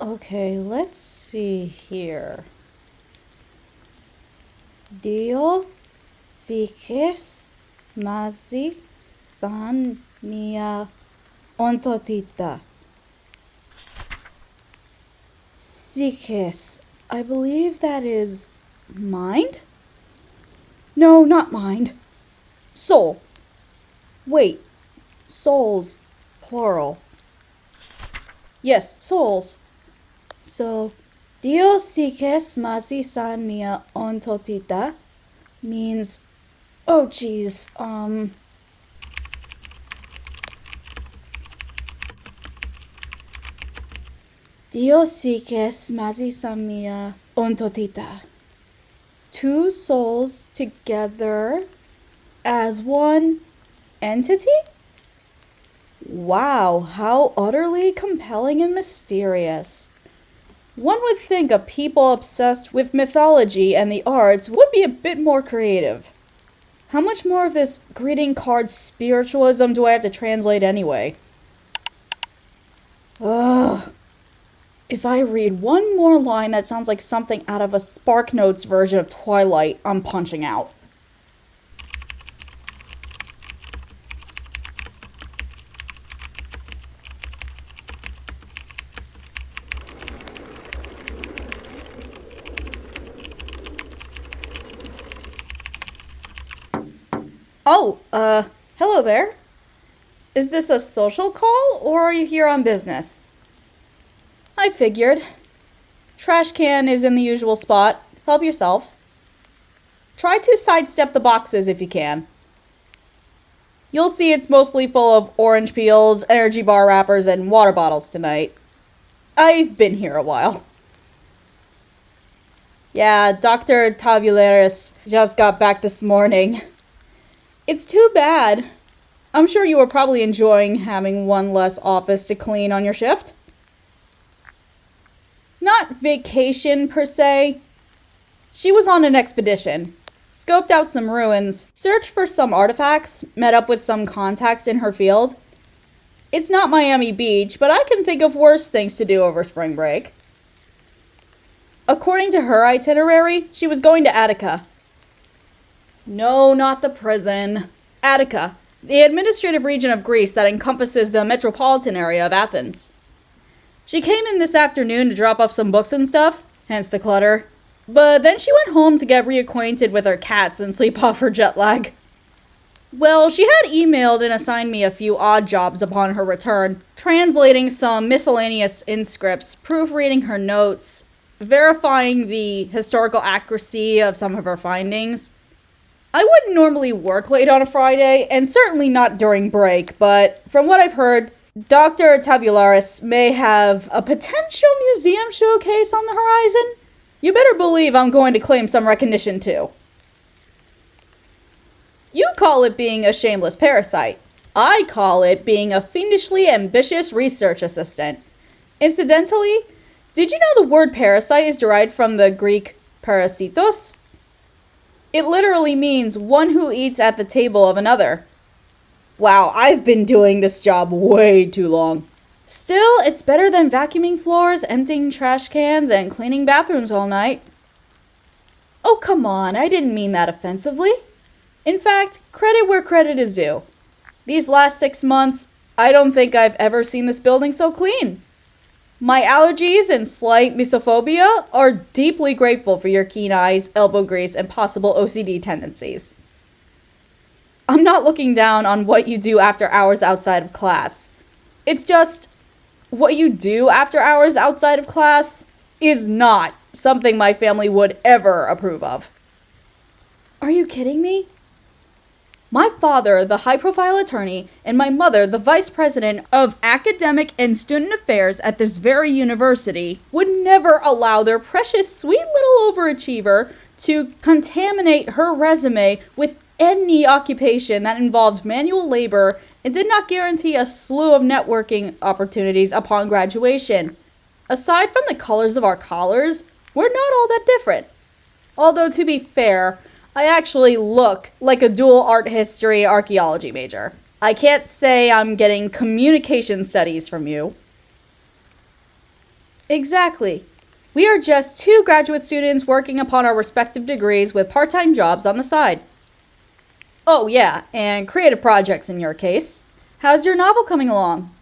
Okay, let's see here. Dio sikes mazi san mia ontotita. Sikes. I believe that is mind? No, not mind. Soul. Wait. Souls. Plural. Yes, souls. So, Dio sikes mazi san mia ontotita means, oh geez, Dio sikes mazi san mia ontotita. Two souls together as one entity? Wow, how utterly compelling and mysterious. One would think a people obsessed with mythology and the arts would be a bit more creative. How much more of this greeting card spiritualism do I have to translate anyway? Ugh. If I read one more line that sounds like something out of a SparkNotes version of Twilight, I'm punching out. Oh, hello there. Is this a social call, or are you here on business? I figured. Trash can is in the usual spot. Help yourself. Try to sidestep the boxes if you can. You'll see it's mostly full of orange peels, energy bar wrappers, and water bottles tonight. I've been here a while. Yeah, Dr. Tavularis just got back this morning. It's too bad. I'm sure you were probably enjoying having one less office to clean on your shift. Not vacation per se. She was on an expedition, scoped out some ruins, searched for some artifacts, met up with some contacts in her field. It's not Miami Beach, but I can think of worse things to do over spring break. According to her itinerary, she was going to Attica. No, not the prison. Attica, the administrative region of Greece that encompasses the metropolitan area of Athens. She came in this afternoon to drop off some books and stuff, hence the clutter. But then she went home to get reacquainted with her cats and sleep off her jet lag. Well, she had emailed and assigned me a few odd jobs upon her return, translating some miscellaneous inscripts, proofreading her notes, verifying the historical accuracy of some of her findings. I wouldn't normally work late on a Friday, and certainly not during break, but from what I've heard, Dr. Tavularis may have a potential museum showcase on the horizon. You better believe I'm going to claim some recognition too. You call it being a shameless parasite. I call it being a fiendishly ambitious research assistant. Incidentally, did you know the word parasite is derived from the Greek parasitos? It literally means one who eats at the table of another. Wow, I've been doing this job way too long. Still, it's better than vacuuming floors, emptying trash cans, and cleaning bathrooms all night. Oh, come on, I didn't mean that offensively. In fact, credit where credit is due. These last 6 months, I don't think I've ever seen this building so clean. My allergies and slight misophobia are deeply grateful for your keen eyes, elbow grease, and possible OCD tendencies. I'm not looking down on what you do after hours outside of class. It's just, what you do after hours outside of class is not something my family would ever approve of. Are you kidding me? My father, the high-profile attorney, and my mother, the vice president of academic and student affairs at this very university, would never allow their precious sweet little overachiever to contaminate her resume with any occupation that involved manual labor and did not guarantee a slew of networking opportunities upon graduation. Aside from the colors of our collars, we're not all that different. Although, to be fair, I actually look like a dual art history archeology major. I can't say I'm getting communication studies from you. Exactly. We are just two graduate students working upon our respective degrees with part-time jobs on the side. Oh yeah, and creative projects in your case. How's your novel coming along?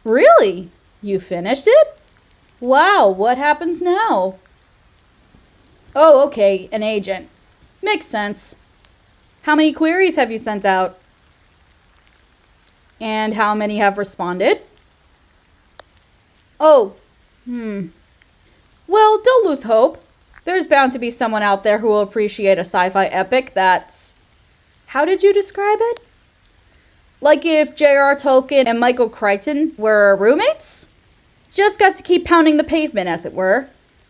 Really? You finished it? Wow, what happens now? Oh, okay, an agent. Makes sense. How many queries have you sent out? And how many have responded? Oh, Well, don't lose hope. There's bound to be someone out there who will appreciate a sci-fi epic that's... How did you describe it? Like if J.R. Tolkien and Michael Crichton were roommates? Just got to keep pounding the pavement, as it were.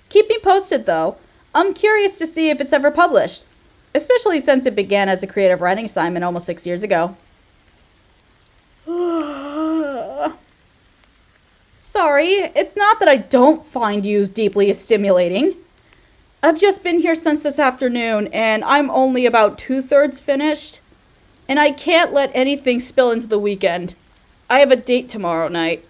Keep me posted, though. I'm curious to see if it's ever published, especially since it began as a creative writing assignment almost 6 years ago. Sorry, it's not that I don't find you deeply stimulating. I've just been here since this afternoon, and I'm only about 2/3 finished. And I can't let anything spill into the weekend. I have a date tomorrow night.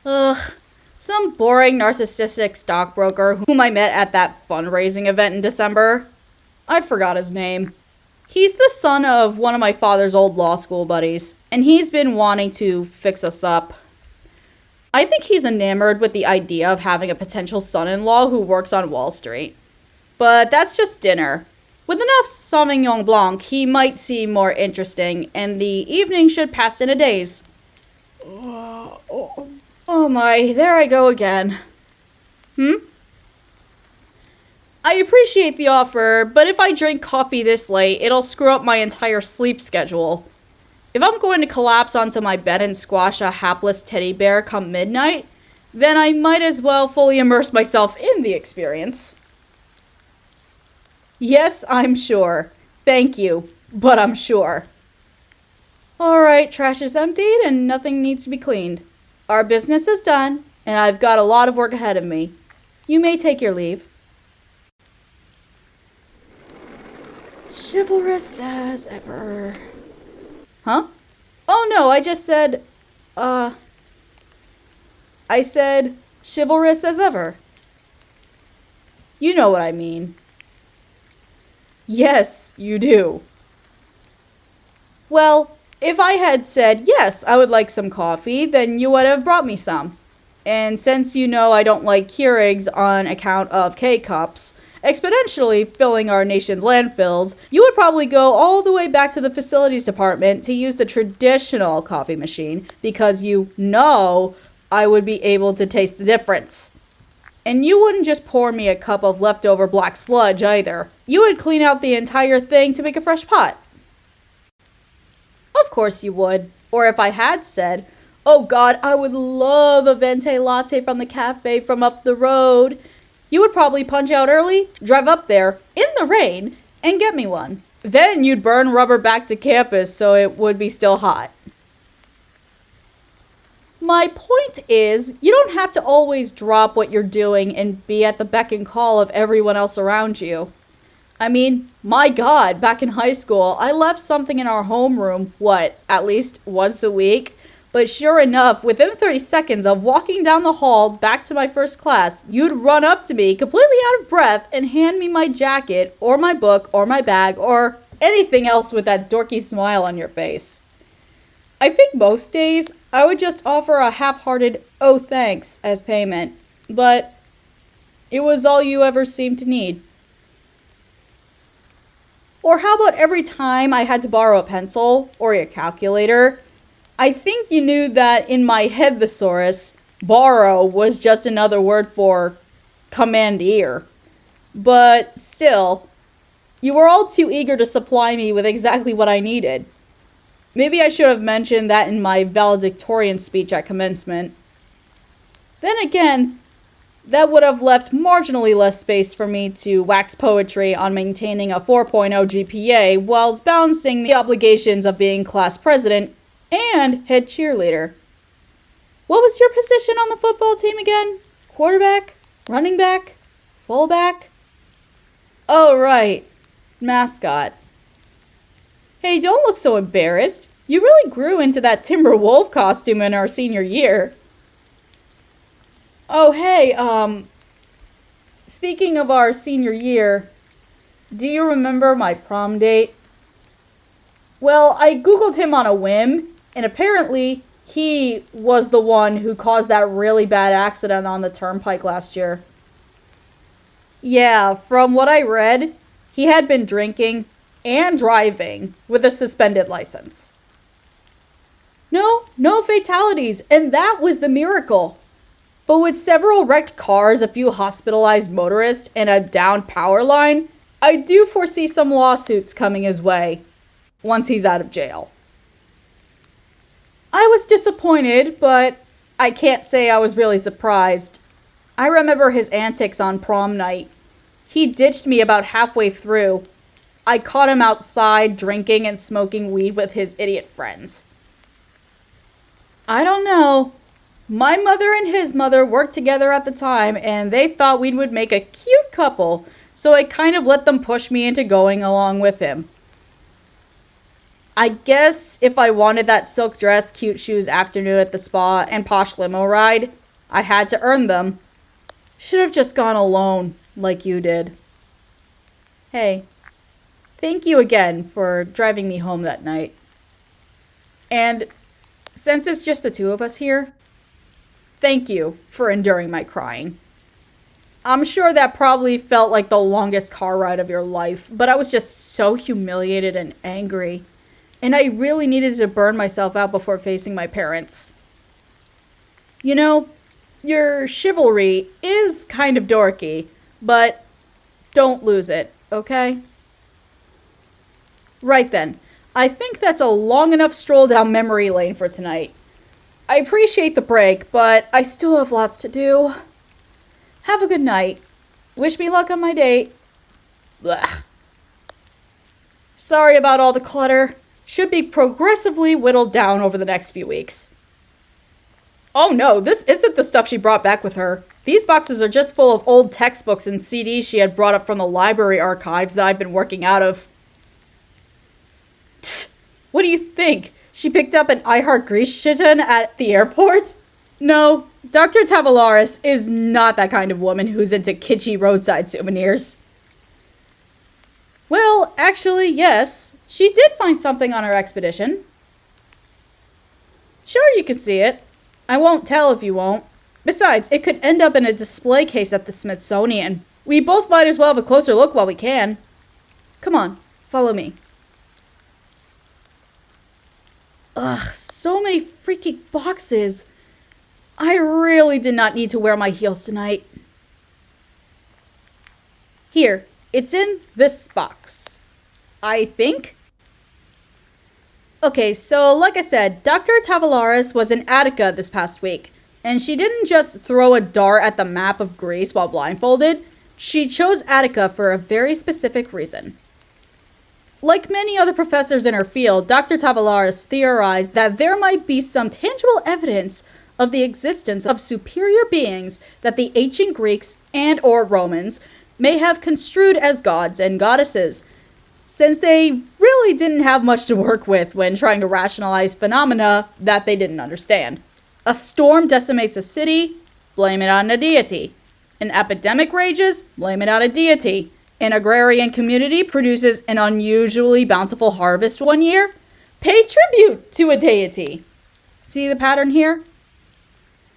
Ugh, some boring narcissistic stockbroker whom I met at that fundraising event in December. I forgot his name. He's the son of one of my father's old law school buddies, and he's been wanting to fix us up. I think he's enamored with the idea of having a potential son-in-law who works on Wall Street. But that's just dinner. With enough Sauvignon Blanc, he might seem more interesting, and the evening should pass in a daze. Oh my, there I go again. I appreciate the offer, but if I drink coffee this late, it'll screw up my entire sleep schedule. If I'm going to collapse onto my bed and squash a hapless teddy bear come midnight, then I might as well fully immerse myself in the experience. Yes, I'm sure. Thank you, but I'm sure. Alright, trash is emptied and nothing needs to be cleaned. Our business is done, and I've got a lot of work ahead of me. You may take your leave. Chivalrous as ever. Huh? Oh no, I just said, I said chivalrous as ever. You know what I mean. Yes, you do. Well, if I had said, yes, I would like some coffee, then you would have brought me some. And since you know I don't like Keurigs on account of K-cups, exponentially filling our nation's landfills, you would probably go all the way back to the facilities department to use the traditional coffee machine because you know I would be able to taste the difference. And you wouldn't just pour me a cup of leftover black sludge either. You would clean out the entire thing to make a fresh pot. Of course you would. Or if I had said, oh God, I would love a venti latte from the cafe from up the road, you would probably punch out early, drive up there, in the rain, and get me one. Then you'd burn rubber back to campus so it would be still hot. My point is, you don't have to always drop what you're doing and be at the beck and call of everyone else around you. I mean, my God, back in high school, I left something in our homeroom, at least once a week? But sure enough, within 30 seconds of walking down the hall back to my first class, you'd run up to me, completely out of breath, and hand me my jacket, or my book, or my bag, or anything else with that dorky smile on your face. I think most days, I would just offer a half-hearted, oh thanks, as payment. But it was all you ever seemed to need. Or how about every time I had to borrow a pencil, or a calculator? I think you knew that in my head thesaurus, borrow was just another word for commandeer. But still, you were all too eager to supply me with exactly what I needed. Maybe I should have mentioned that in my valedictorian speech at commencement. Then again, that would have left marginally less space for me to wax poetry on maintaining a 4.0 GPA whilst balancing the obligations of being class president and head cheerleader. What was your position on the football team again? Quarterback? Running back? Fullback? Oh, right. Mascot. Hey, don't look so embarrassed. You really grew into that Timber Wolf costume in our senior year. Oh, hey, speaking of our senior year, do you remember my prom date? Well, I googled him on a whim, and apparently he was the one who caused that really bad accident on the turnpike last year. Yeah, from what I read, he had been drinking and driving with a suspended license. No fatalities, and that was the miracle. But with several wrecked cars, a few hospitalized motorists, and a downed power line, I do foresee some lawsuits coming his way once he's out of jail. I was disappointed, but I can't say I was really surprised. I remember his antics on prom night. He ditched me about halfway through. I caught him outside drinking and smoking weed with his idiot friends. I don't know. My mother and his mother worked together at the time, and they thought we would make a cute couple, so I kind of let them push me into going along with him. I guess if I wanted that silk dress, cute shoes afternoon at the spa, and posh limo ride, I had to earn them. Should have just gone alone, like you did. Hey, thank you again for driving me home that night. And since it's just the two of us here, thank you for enduring my crying. I'm sure that probably felt like the longest car ride of your life, but I was just so humiliated and angry. And I really needed to burn myself out before facing my parents. You know, your chivalry is kind of dorky, but don't lose it, okay? Right then, I think that's a long enough stroll down memory lane for tonight. I appreciate the break, but I still have lots to do. Have a good night. Wish me luck on my date. Blech. Sorry about all the clutter. Should be progressively whittled down over the next few weeks. Oh no, this isn't the stuff she brought back with her. These boxes are just full of old textbooks and CDs she had brought up from the library archives that I've been working out of. What do you think? She picked up an I Heart Grecian at the airport? No, Dr. Tavalaris is not that kind of woman who's into kitschy roadside souvenirs. Well, actually, yes. She did find something on her expedition. Sure, you can see it. I won't tell if you won't. Besides, it could end up in a display case at the Smithsonian. We both might as well have a closer look while we can. Come on, follow me. Ugh, so many freaking boxes. I really did not need to wear my heels tonight. Here, it's in this box, I think. Okay, so like I said, Dr. Tavalaris was in Attica this past week, and she didn't just throw a dart at the map of Greece while blindfolded. She chose Attica for a very specific reason. Like many other professors in her field, Dr. Tavalaris theorized that there might be some tangible evidence of the existence of superior beings that the ancient Greeks and or Romans may have construed as gods and goddesses, since they really didn't have much to work with when trying to rationalize phenomena that they didn't understand. A storm decimates a city, blame it on a deity. An epidemic rages, blame it on a deity. An agrarian community produces an unusually bountiful harvest one year, pay tribute to a deity. See the pattern here?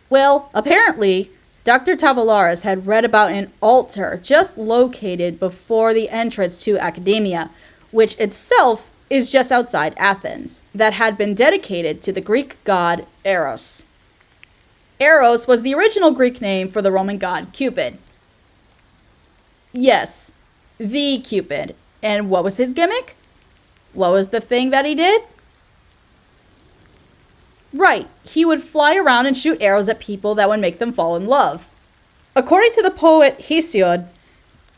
Well, apparently, Dr. Tavalaris had read about an altar just located before the entrance to academia, which itself is just outside Athens, that had been dedicated to the Greek god Eros. Eros was the original Greek name for the Roman god Cupid. Yes, the Cupid. And what was his gimmick? What was the thing that he did? Right, he would fly around and shoot arrows at people that would make them fall in love. According to the poet Hesiod,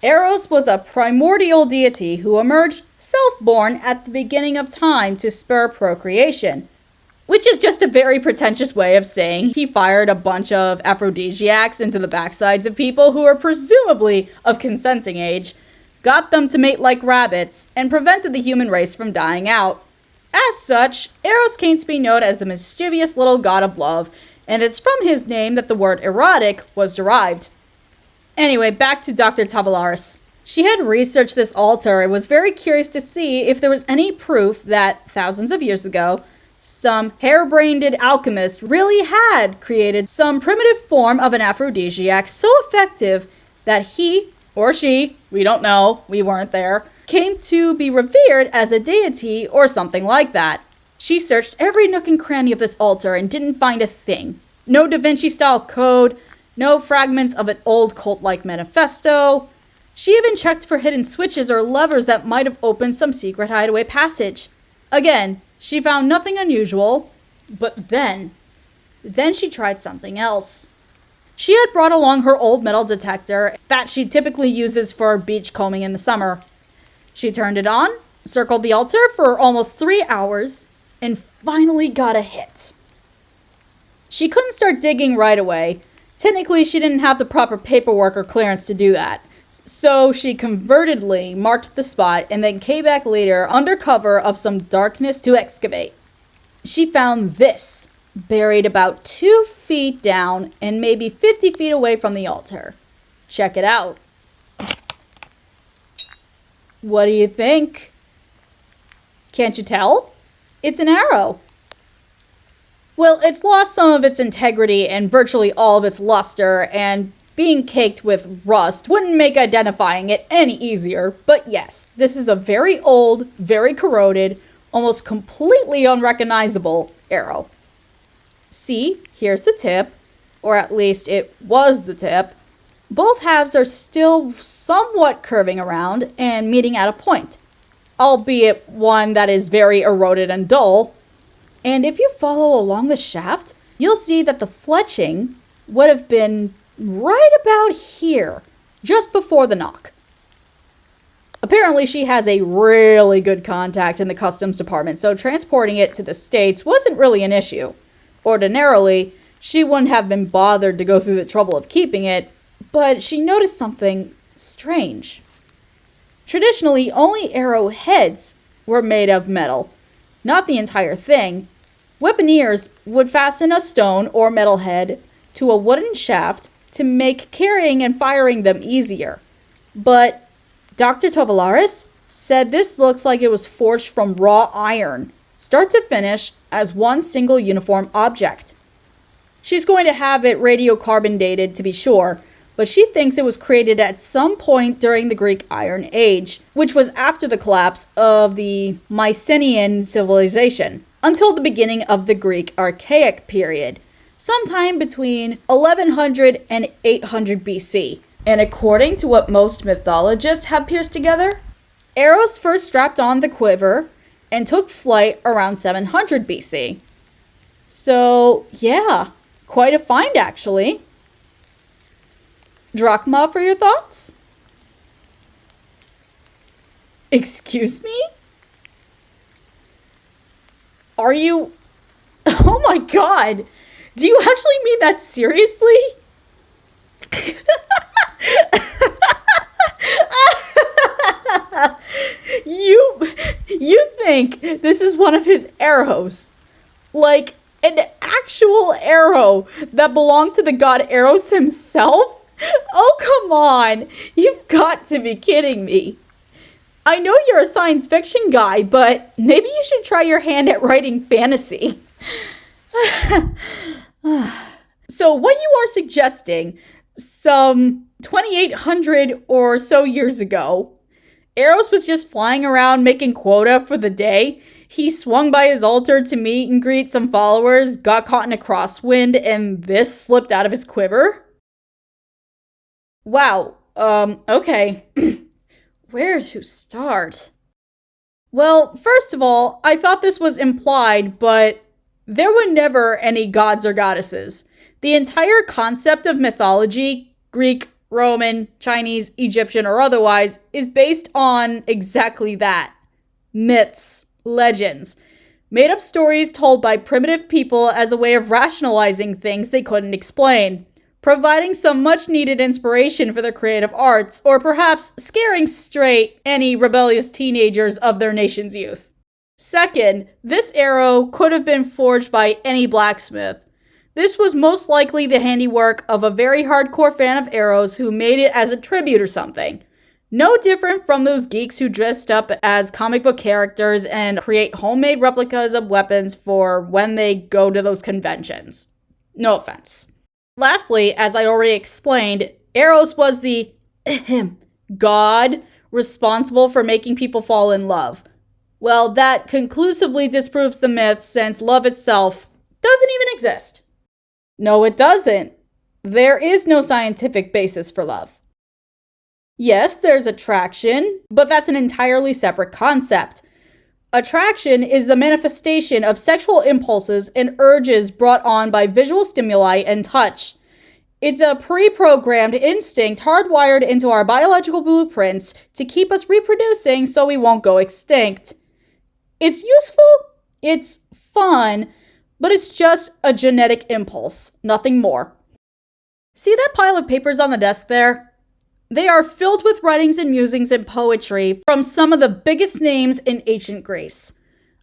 Eros was a primordial deity who emerged self-born at the beginning of time to spur procreation, which is just a very pretentious way of saying he fired a bunch of aphrodisiacs into the backsides of people who were presumably of consenting age, got them to mate like rabbits, and prevented the human race from dying out. As such, Eros came to be known as the mischievous little god of love, and it's from his name that the word erotic was derived. Anyway, back to Dr. Tavalaris. She had researched this altar and was very curious to see if there was any proof that, thousands of years ago, some harebrained alchemist really had created some primitive form of an aphrodisiac so effective that he, or she, we don't know, we weren't there, came to be revered as a deity or something like that. She searched every nook and cranny of this altar and didn't find a thing. No Da Vinci-style code, no fragments of an old cult-like manifesto. She even checked for hidden switches or levers that might have opened some secret hideaway passage. Again, she found nothing unusual, but then she tried something else. She had brought along her old metal detector that she typically uses for beachcombing in the summer. She turned it on, circled the altar for almost 3 hours, and finally got a hit. She couldn't start digging right away. Technically, she didn't have the proper paperwork or clearance to do that. So she convertedly marked the spot and then came back later under cover of some darkness to excavate. She found this, buried about 2 feet down and maybe 50 feet away from the altar. Check it out. What do you think? Can't you tell? It's an arrow. Well, it's lost some of its integrity and virtually all of its luster, and being caked with rust wouldn't make identifying it any easier, but yes, this is a very old, very corroded, almost completely unrecognizable arrow. See, here's the tip, or at least it was the tip. Both halves are still somewhat curving around and meeting at a point, albeit one that is very eroded and dull. And if you follow along the shaft, you'll see that the fletching would have been right about here, just before the knock. Apparently she has a really good contact in the customs department, so transporting it to the States wasn't really an issue. Ordinarily, she wouldn't have been bothered to go through the trouble of keeping it, but she noticed something strange. Traditionally, only arrowheads were made of metal, not the entire thing. Weaponeers would fasten a stone or metal head to a wooden shaft to make carrying and firing them easier. But Dr. Tavalaris said this looks like it was forged from raw iron, start to finish, as one single uniform object. She's going to have it radiocarbon dated to be sure, but she thinks it was created at some point during the Greek Iron Age, which was after the collapse of the Mycenaean civilization, until the beginning of the Greek Archaic period, sometime between 1100 and 800 BC. And according to what most mythologists have pieced together, Eros first strapped on the quiver and took flight around 700 BC. So, yeah, quite a find actually. Drachma for your thoughts? Excuse me? Are you... Oh my god! Do you actually mean that seriously? You think this is one of his arrows? Like an actual arrow that belonged to the god Eros himself? Oh, come on. You've got to be kidding me. I know you're a science fiction guy, but maybe you should try your hand at writing fantasy. So what you are suggesting, some 2800 or so years ago, Eros was just flying around making quota for the day. He swung by his altar to meet and greet some followers, got caught in a crosswind, and this slipped out of his quiver? Wow, okay. Where to start? Well, first of all, I thought this was implied, but there were never any gods or goddesses. The entire concept of mythology, Greek, Roman, Chinese, Egyptian, or otherwise, is based on exactly that. Myths, legends, made up stories told by primitive people as a way of rationalizing things they couldn't explain, providing some much-needed inspiration for the creative arts, or perhaps scaring straight any rebellious teenagers of their nation's youth. Second, this arrow could have been forged by any blacksmith. This was most likely the handiwork of a very hardcore fan of arrows who made it as a tribute or something. No different from those geeks who dressed up as comic book characters and create homemade replicas of weapons for when they go to those conventions. No offense. Lastly, as I already explained, Eros was the god responsible for making people fall in love. Well, that conclusively disproves the myth since love itself doesn't even exist. No, it doesn't. There is no scientific basis for love. Yes, there's attraction, but that's an entirely separate concept. Attraction is the manifestation of sexual impulses and urges brought on by visual stimuli and touch. It's a pre-programmed instinct hardwired into our biological blueprints to keep us reproducing so we won't go extinct. It's useful, it's fun, but it's just a genetic impulse, nothing more. See that pile of papers on the desk there? They are filled with writings and musings and poetry from some of the biggest names in ancient Greece.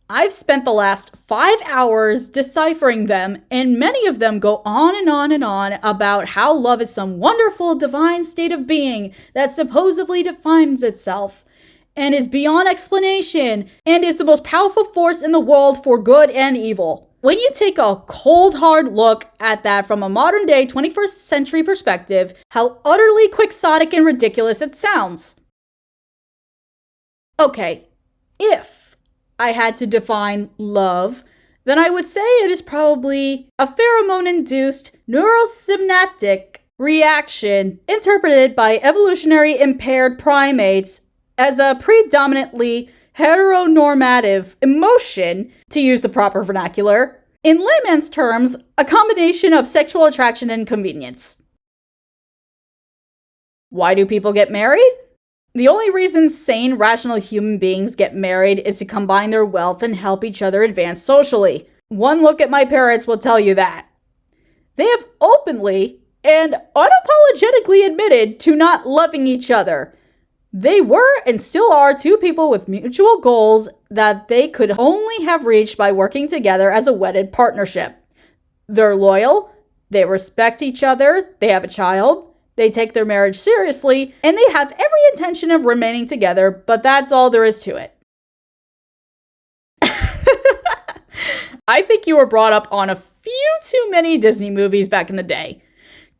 I've spent the last 5 hours deciphering them, and many of them go on and on and on about how love is some wonderful divine state of being that supposedly defines itself, and is beyond explanation, and is the most powerful force in the world for good and evil. When you take a cold, hard look at that from a modern-day 21st century perspective, how utterly quixotic and ridiculous it sounds. Okay, if I had to define love, then I would say it is probably a pheromone-induced neurosynaptic reaction interpreted by evolutionary impaired primates as a predominantly heteronormative emotion, to use the proper vernacular. In layman's terms, a combination of sexual attraction and convenience. Why do people get married? The only reason sane, rational human beings get married is to combine their wealth and help each other advance socially. One look at my parents will tell you that. They have openly and unapologetically admitted to not loving each other. They were and still are two people with mutual goals that they could only have reached by working together as a wedded partnership. They're loyal, they respect each other, they have a child, they take their marriage seriously, and they have every intention of remaining together, but that's all there is to it. I think you were brought up on a few too many Disney movies back in the day.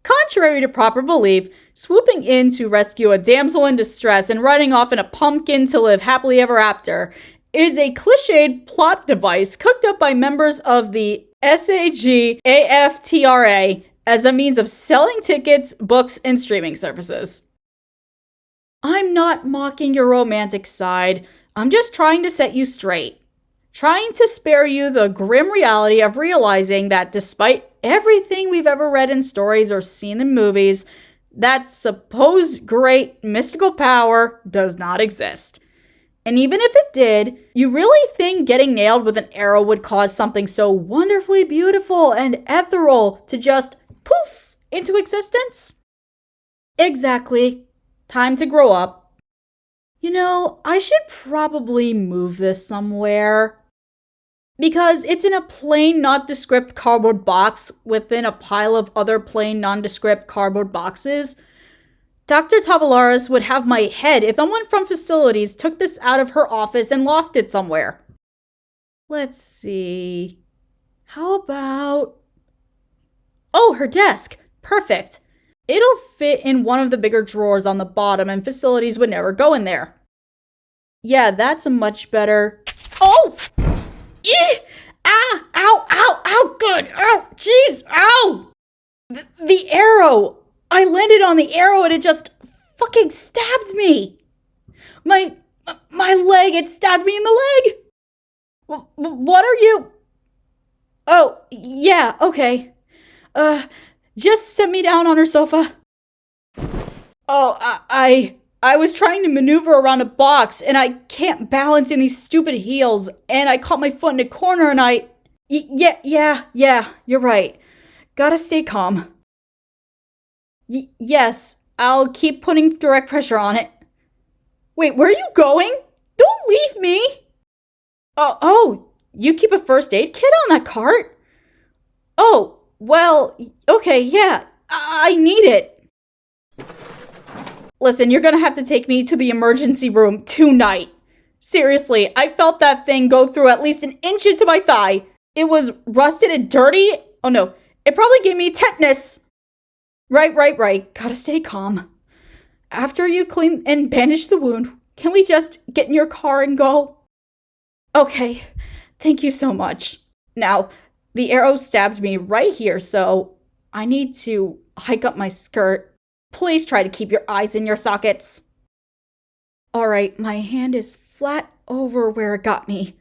Contrary to proper belief, swooping in to rescue a damsel in distress and riding off in a pumpkin to live happily ever after is a cliched plot device cooked up by members of the SAG-AFTRA as a means of selling tickets, books, and streaming services. I'm not mocking your romantic side. I'm just trying to set you straight. Trying to spare you the grim reality of realizing that despite everything we've ever read in stories or seen in movies, that supposed great mystical power does not exist. And even if it did, you really think getting nailed with an arrow would cause something so wonderfully beautiful and ethereal to just poof into existence? Exactly. Time to grow up. You know, I should probably move this somewhere. Because it's in a plain, nondescript cardboard box within a pile of other plain, nondescript cardboard boxes. Dr. Tavalaris would have my head if someone from facilities took this out of her office and lost it somewhere. Let's see. How about... Oh, her desk. Perfect. It'll fit in one of the bigger drawers on the bottom and facilities would never go in there. Yeah, that's a much better... Oh! Eeh! Ah! Ow! Ow! Ow! Good! Ow! Jeez! Ow! The arrow! I landed on the arrow and it just fucking stabbed me! My leg! It stabbed me in the leg! What are you... Oh, yeah, okay. Just set me down on her sofa. Oh, I was trying to maneuver around a box, and I can't balance in these stupid heels, and I caught my foot in a corner, and Yeah, you're right. Gotta stay calm. Yes, I'll keep putting direct pressure on it. Wait, where are you going? Don't leave me! Oh, you keep a first aid kit on that cart? Oh, well, okay, yeah, I need it. Listen, you're gonna have to take me to the emergency room tonight. Seriously, I felt that thing go through at least an inch into my thigh. It was rusted and dirty. Oh no, it probably gave me tetanus. Right. Gotta stay calm. After you clean and bandage the wound, can we just get in your car and go? Okay, thank you so much. Now, the arrow stabbed me right here, so I need to hike up my skirt. Please try to keep your eyes in your sockets. Alright, my hand is flat over where it got me.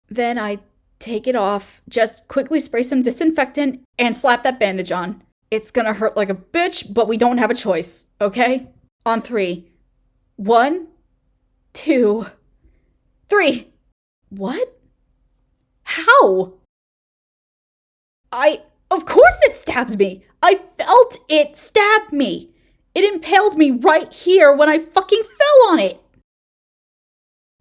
Then I take it off, just quickly spray some disinfectant, and slap that bandage on. It's gonna hurt like a bitch, but we don't have a choice, okay? On 3. 1, 2, 3. What? How? Of course it stabbed me! I felt it stab me! It impaled me right here when I fucking fell on it!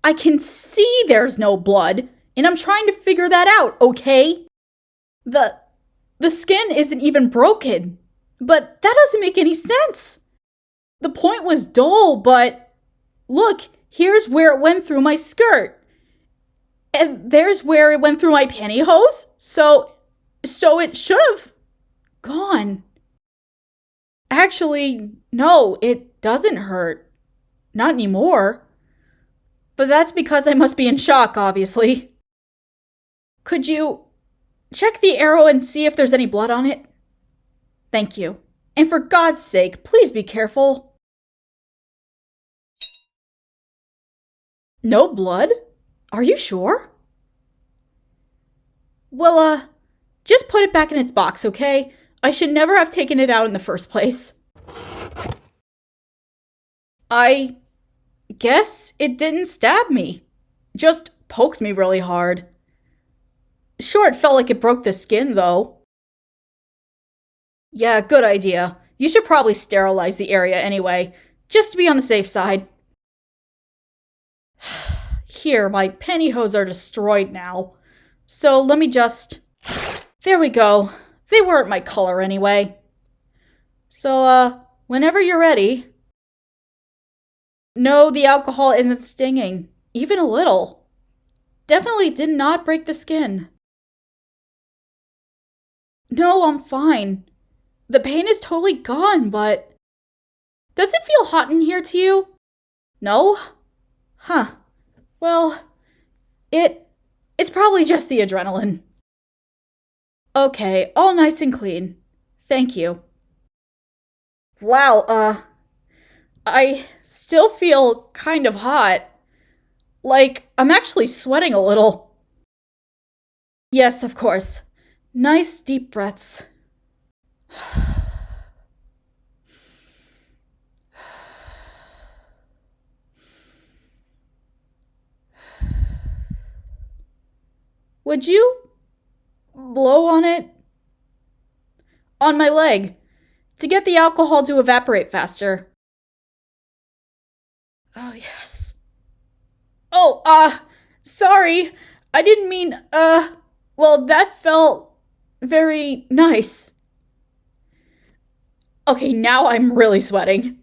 I can see there's no blood, and I'm trying to figure that out, okay? The skin isn't even broken, but that doesn't make any sense. The point was dull, but look, here's where it went through my skirt. And there's where it went through my pantyhose, so it should have gone. Actually, no, it doesn't hurt. Not anymore. But that's because I must be in shock, obviously. Could you check the arrow and see if there's any blood on it? Thank you. And for God's sake, please be careful. No blood? Are you sure? Well, just put it back in its box, okay? I should never have taken it out in the first place. I guess it didn't stab me. Just poked me really hard. Sure, it felt like it broke the skin, though. Yeah, good idea. You should probably sterilize the area anyway, just to be on the safe side. Here, my pantyhose are destroyed now. So let me just... There we go. They weren't my color anyway. So, whenever you're ready... No, the alcohol isn't stinging. Even a little. Definitely did not break the skin. No, I'm fine. The pain is totally gone, but... Does it feel hot in here to you? No? Huh. Well, it's probably just the adrenaline. Okay, all nice and clean. Thank you. Wow, I still feel kind of hot. Like, I'm actually sweating a little. Yes, of course. Nice deep breaths. Would you blow on it? On my leg, to get the alcohol to evaporate faster. Oh, yes. Oh, sorry. I didn't mean, well, that felt very nice. Okay, now I'm really sweating.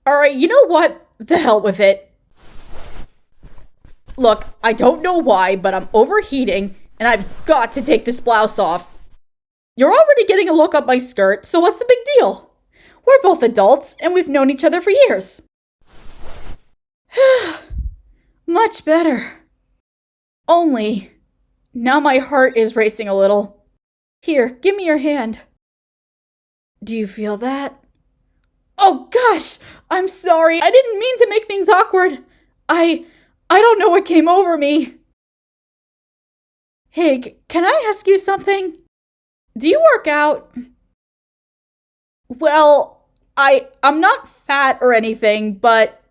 Alright, you know what? The hell with it. Look, I don't know why, but I'm overheating, and I've got to take this blouse off. You're already getting a look up my skirt, so what's the big deal? We're both adults, and we've known each other for years. Much better. Only, now my heart is racing a little. Here, give me your hand. Do you feel that? Oh gosh, I'm sorry. I didn't mean to make things awkward. I don't know what came over me. Hey, can I ask you something? Do you work out? Well, I'm not fat or anything, but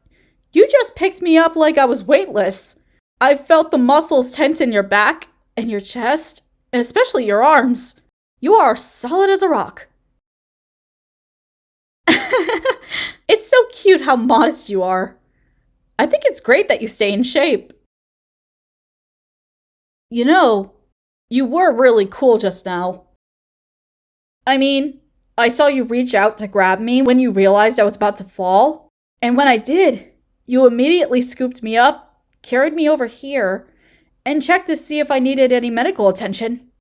you just picked me up like I was weightless. I felt the muscles tense in your back and your chest, and especially your arms. You are solid as a rock. It's so cute how modest you are. I think it's great that you stay in shape. You know, you were really cool just now. I mean, I saw you reach out to grab me when you realized I was about to fall. And when I did, you immediately scooped me up, carried me over here, and checked to see if I needed any medical attention.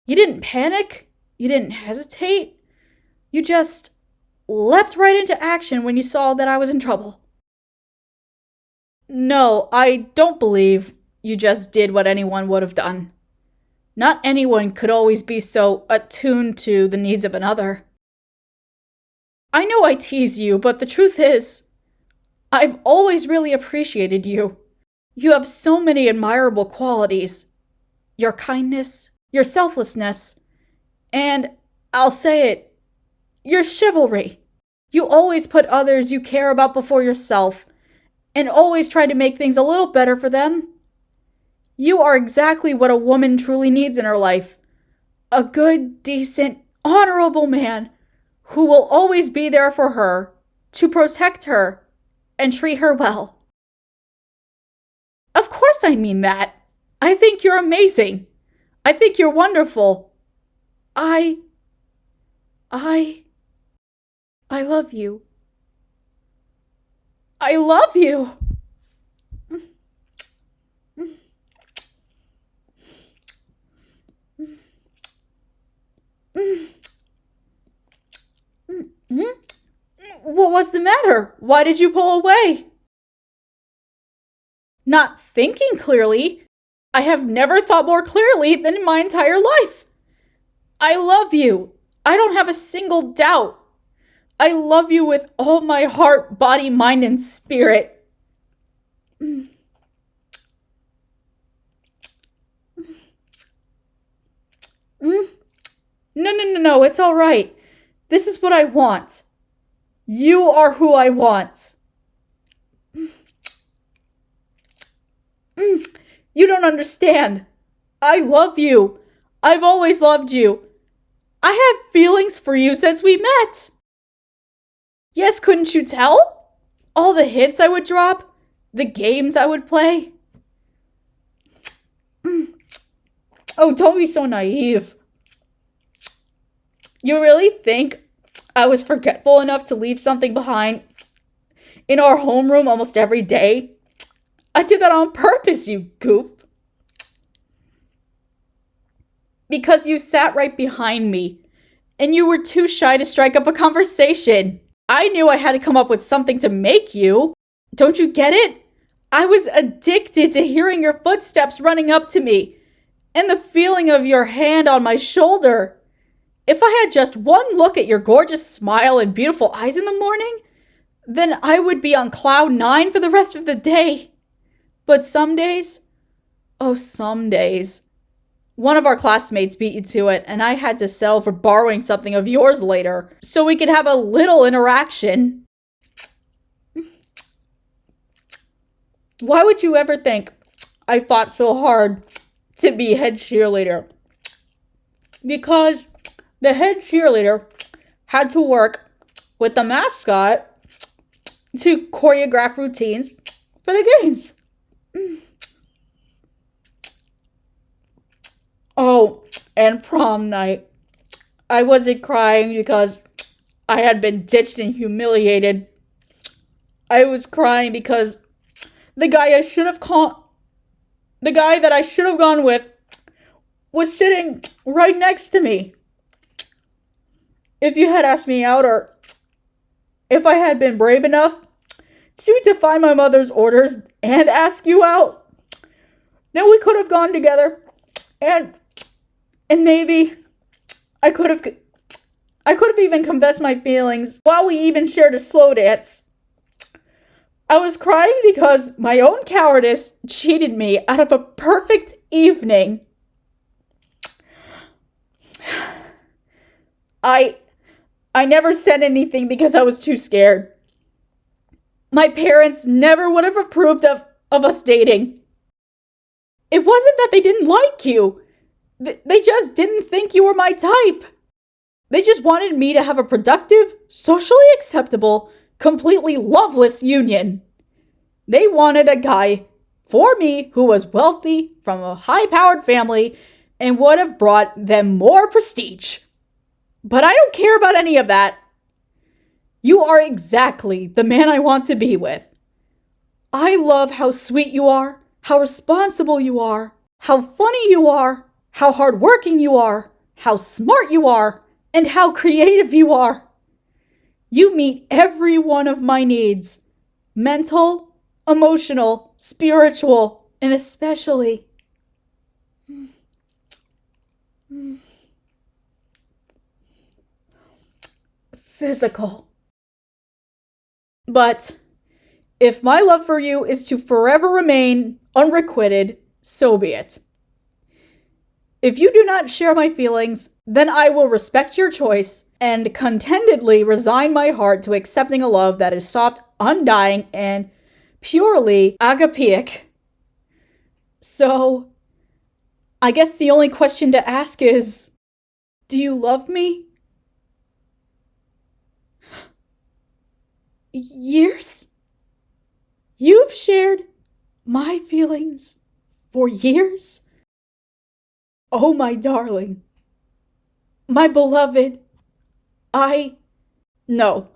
You didn't panic. You didn't hesitate. You just leapt right into action when you saw that I was in trouble. No, I don't believe you just did what anyone would have done. Not anyone could always be so attuned to the needs of another. I know I tease you, but the truth is, I've always really appreciated you. You have so many admirable qualities. Your kindness, your selflessness, and, I'll say it, your chivalry. You always put others you care about before yourself, and always try to make things a little better for them. You are exactly what a woman truly needs in her life. A good, decent, honorable man who will always be there for her, to protect her, and treat her well. Of course I mean that. I think you're amazing. I think you're wonderful. I love you. I love you. What was the matter? Why did you pull away? Not thinking clearly. I have never thought more clearly than in my entire life. I love you. I don't have a single doubt. I love you with all my heart, body, mind, and spirit. No, it's all right. This is what I want. You are who I want. You don't understand. I love you. I've always loved you. I had feelings for you since we met. Yes, couldn't you tell? All the hits I would drop, the games I would play. Oh, don't be so naive. You really think I was forgetful enough to leave something behind in our homeroom almost every day? I did that on purpose, you goof. Because you sat right behind me, and you were too shy to strike up a conversation. I knew I had to come up with something to make you. Don't you get it? I was addicted to hearing your footsteps running up to me, and the feeling of your hand on my shoulder. If I had just one look at your gorgeous smile and beautiful eyes in the morning, then I would be on cloud 9 for the rest of the day. But some days, one of our classmates beat you to it, and I had to settle for borrowing something of yours later, so we could have a little interaction. Why would you ever think I fought so hard to be head cheerleader? Because the head cheerleader had to work with the mascot to choreograph routines for the games. Oh, and prom night. I wasn't crying because I had been ditched and humiliated. I was crying because the guy that I should have gone with was sitting right next to me. If you had asked me out, or if I had been brave enough to defy my mother's orders and ask you out, then we could have gone together, and maybe I could have even confessed my feelings while we even shared a slow dance. I was crying because my own cowardice cheated me out of a perfect evening. I never said anything because I was too scared. My parents never would have approved of us dating. It wasn't that they didn't like you. They just didn't think you were my type. They just wanted me to have a productive, socially acceptable, completely loveless union. They wanted a guy for me, who was wealthy from a high-powered family and would have brought them more prestige. But I don't care about any of that. You are exactly the man I want to be with. I love how sweet you are, how responsible you are, how funny you are, how hardworking you are, how smart you are, and how creative you are. You meet every one of my needs. Mental, emotional, spiritual, and especially physical. But if my love for you is to forever remain unrequited, so be it. If you do not share my feelings, then I will respect your choice and contentedly resign my heart to accepting a love that is soft, undying, and purely agapeic. So, I guess the only question to ask is, do you love me? Years? You've shared my feelings for years? Oh, my darling. My beloved. No.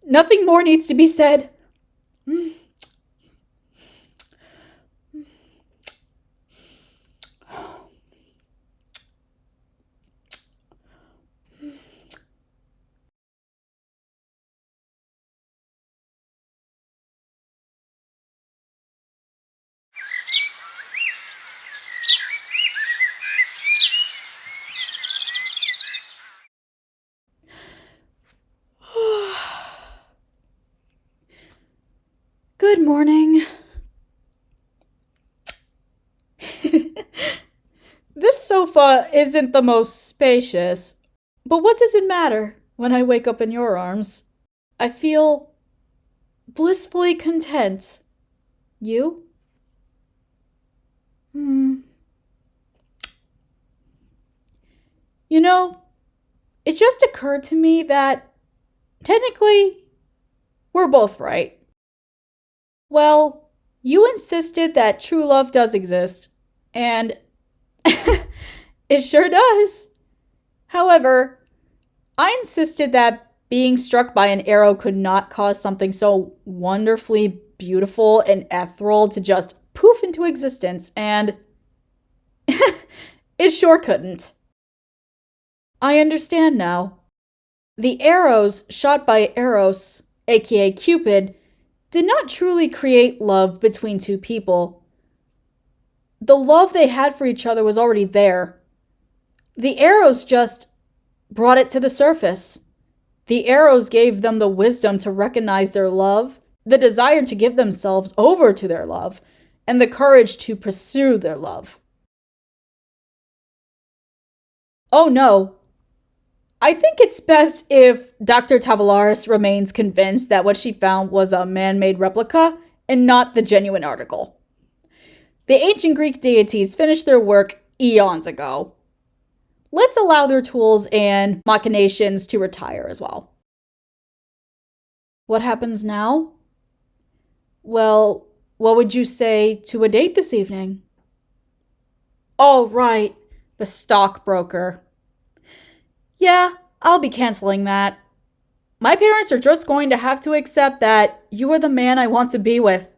Nothing more needs to be said. Good morning. This sofa isn't the most spacious, but what does it matter when I wake up in your arms? I feel blissfully content. You? You know, it just occurred to me that technically we're both right. Well, you insisted that true love does exist, and it sure does. However, I insisted that being struck by an arrow could not cause something so wonderfully beautiful and ethereal to just poof into existence, and it sure couldn't. I understand now. The arrows shot by Eros, aka Cupid, did not truly create love between two people. The love they had for each other was already there. The arrows just brought it to the surface. The arrows gave them the wisdom to recognize their love, the desire to give themselves over to their love, and the courage to pursue their love. Oh no. I think it's best if Dr. Tavalaris remains convinced that what she found was a man-made replica and not the genuine article. The ancient Greek deities finished their work eons ago. Let's allow their tools and machinations to retire as well. What happens now? Well, what would you say to a date this evening? Oh, right, the stockbroker. Yeah, I'll be canceling that. My parents are just going to have to accept that you are the man I want to be with.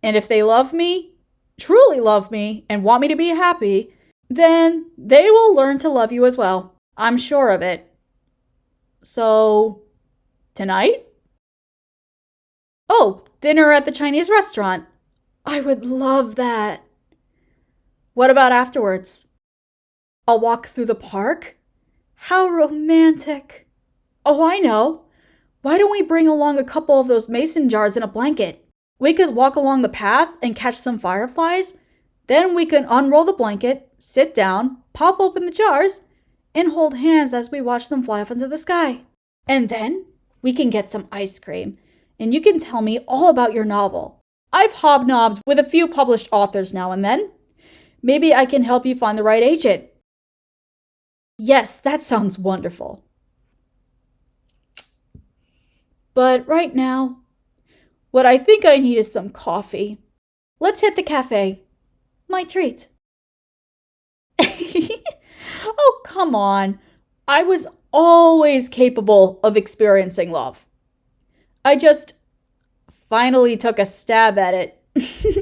And if they love me, truly love me, and want me to be happy, then they will learn to love you as well. I'm sure of it. So, tonight? Oh, dinner at the Chinese restaurant. I would love that. What about afterwards? A walk through the park? How romantic. Oh, I know. Why don't we bring along a couple of those mason jars and a blanket? We could walk along the path and catch some fireflies. Then we can unroll the blanket, sit down, pop open the jars, and hold hands as we watch them fly off into the sky. And then we can get some ice cream, and you can tell me all about your novel. I've hobnobbed with a few published authors now and then. Maybe I can help you find the right agent. Yes, that sounds wonderful. But right now, what I think I need is some coffee. Let's hit the cafe. My treat. Oh, come on. I was always capable of experiencing love. I just finally took a stab at it.